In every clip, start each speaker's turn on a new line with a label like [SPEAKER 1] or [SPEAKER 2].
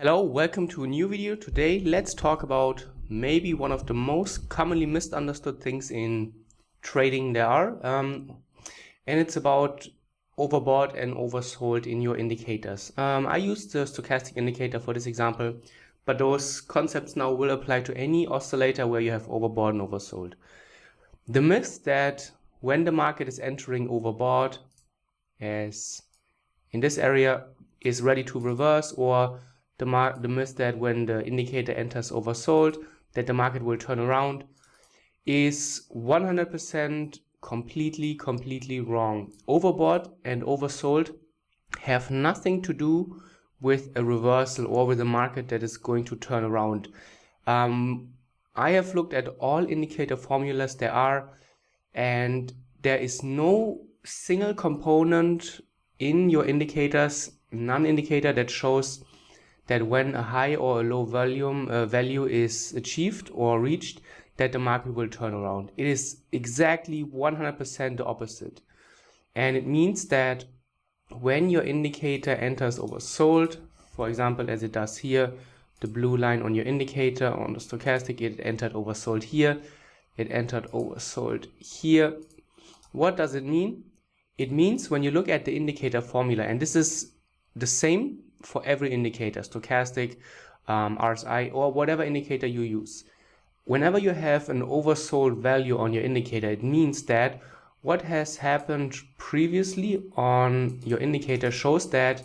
[SPEAKER 1] Hello, welcome to a new video. Today let's talk about maybe one of the most commonly misunderstood things in trading there are, and it's about overbought and oversold in your indicators. I used the stochastic indicator for this example, but those concepts now will apply to any oscillator where you have overbought and oversold. The myth that when the market is entering overbought, as in this area, is ready to reverse, or the myth that when the indicator enters oversold, that the market will turn around, is 100% completely wrong. Overbought and oversold have nothing to do with a reversal or with a market that is going to turn around. I have looked at all indicator formulas there are, and there is no single component in your indicators, non-indicator, that shows that when a high or a low value is achieved or reached, that the market will turn around. It is exactly 100% the opposite. And it means that when your indicator enters oversold, for example, as it does here, the blue line on your indicator on the stochastic, it entered oversold here, it entered oversold here. What does it mean? It means when you look at the indicator formula, and this is the same for every indicator, stochastic, RSI, or whatever indicator you use. Whenever you have an oversold value on your indicator, it means that what has happened previously on your indicator shows that,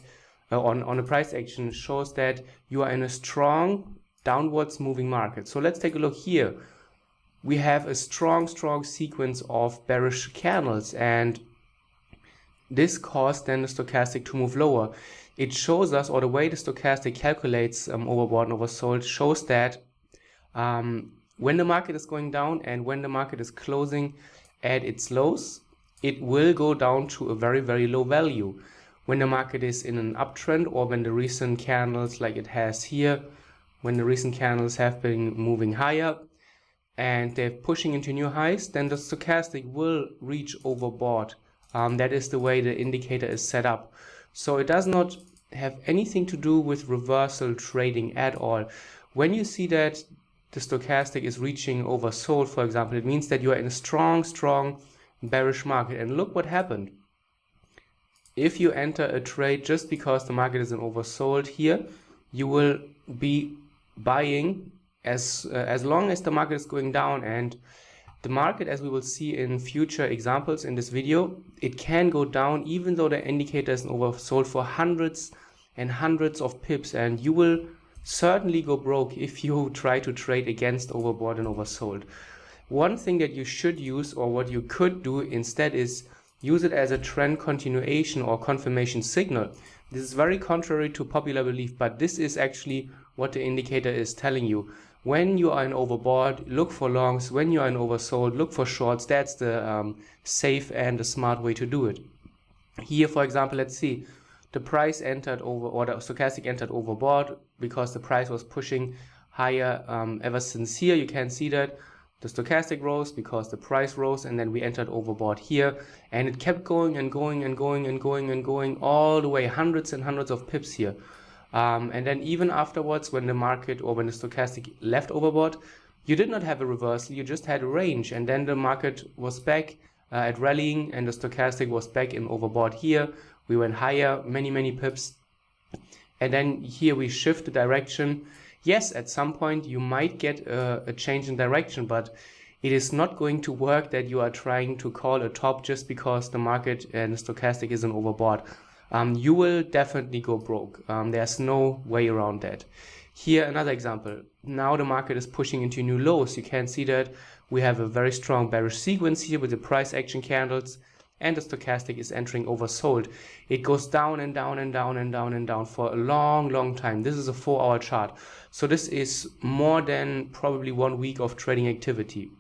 [SPEAKER 1] on a price action, shows that you are in a strong downwards moving market. So let's take a look here. We have a strong sequence of bearish candles, and this caused then the stochastic to move lower. It shows us, or the way the stochastic calculates overbought and oversold, shows that when the market is going down and when the market is closing at its lows, it will go down to a very low value. When the market is in an uptrend, or when the recent candles, like it has here, when the recent candles have been moving higher and they're pushing into new highs, then the stochastic will reach overbought. That is the way the indicator is set up. So it does not have anything to do with reversal trading at all. When you see that the stochastic is reaching oversold, for example, it means that you are in a strong bearish market. And look what happened. If you enter a trade just because the market is in oversold here, you will be buying as long as the market is going down. And the market, as we will see in future examples in this video, it can go down even though the indicator is oversold for hundreds and hundreds of pips, and you will certainly go broke if you try to trade against overbought and oversold. One thing that you should use, or what you could do instead, is use it as a trend continuation or confirmation signal. This is very contrary to popular belief, but this is actually what the indicator is telling you. When you are in overbought, look for longs. When you are in oversold, look for shorts. That's the safe and the smart way to do it. Here, for example, let's see. The price entered over, or the stochastic entered overbought because the price was pushing higher ever since here. You can see that the stochastic rose because the price rose, and then we entered overbought here, and it kept going all the way, hundreds and hundreds of pips here. And then even afterwards, when the market, or when the stochastic left overbought, you did not have a reversal, you just had a range, and then the market was back at rallying, and the stochastic was back in overbought here. We went higher, many pips, and then here we shift the direction. Yes, at some point you might get a change in direction, but it is not going to work that you are trying to call a top just because the market and the stochastic is in overbought. You will definitely go broke. There's no way around that. Here, another example. Now the market is pushing into new lows. You can see that we have a very strong bearish sequence here with the price action candles, and the stochastic is entering oversold. It goes down and down for a long time. This is a 4-hour chart. So this is more than probably 1 week of trading activity.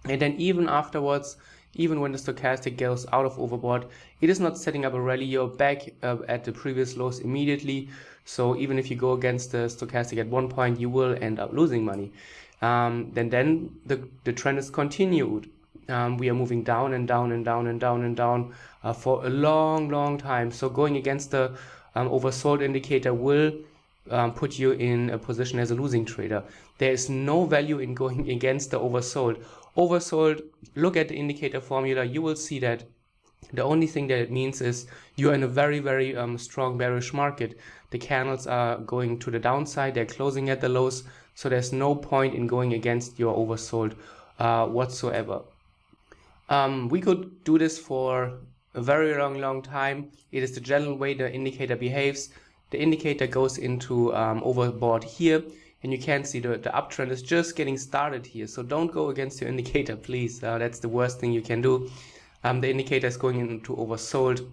[SPEAKER 1] And then even afterwards, even when the stochastic goes out of overbought, it is not setting up a rally. You're back at the previous lows immediately. So even if you go against the stochastic at one point, you will end up losing money. Then the trend is continued. We are moving down for a long time. So going against the oversold indicator will put you in a position as a losing trader. There is no value in going against the oversold. Oversold, look at the indicator formula, you will see that the only thing that it means is you're in a very strong bearish market. The candles are going to the downside, they're closing at the lows, so there's no point in going against your oversold whatsoever. We could do this for a very long time. It is the general way the indicator behaves. The indicator goes into overbought here, and you can see the uptrend is just getting started here. So don't go against your indicator, please. That's the worst thing you can do. The indicator is going into oversold.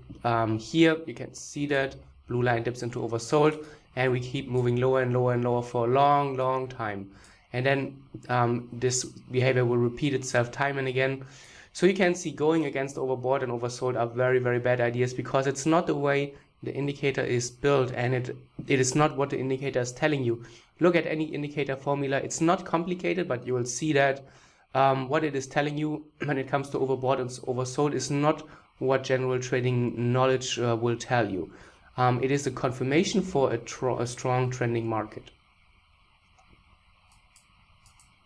[SPEAKER 1] Here you can see that blue line dips into oversold, and we keep moving lower and lower for a long time. And then this behavior will repeat itself time and again. So you can see going against overbought and oversold are very bad ideas, because it's not the way the indicator is built, and it is not what the indicator is telling you. Look at any indicator formula. It's not complicated, but you will see that what it is telling you when it comes to overbought and oversold is not what general trading knowledge will tell you. It is a confirmation for a strong trending market.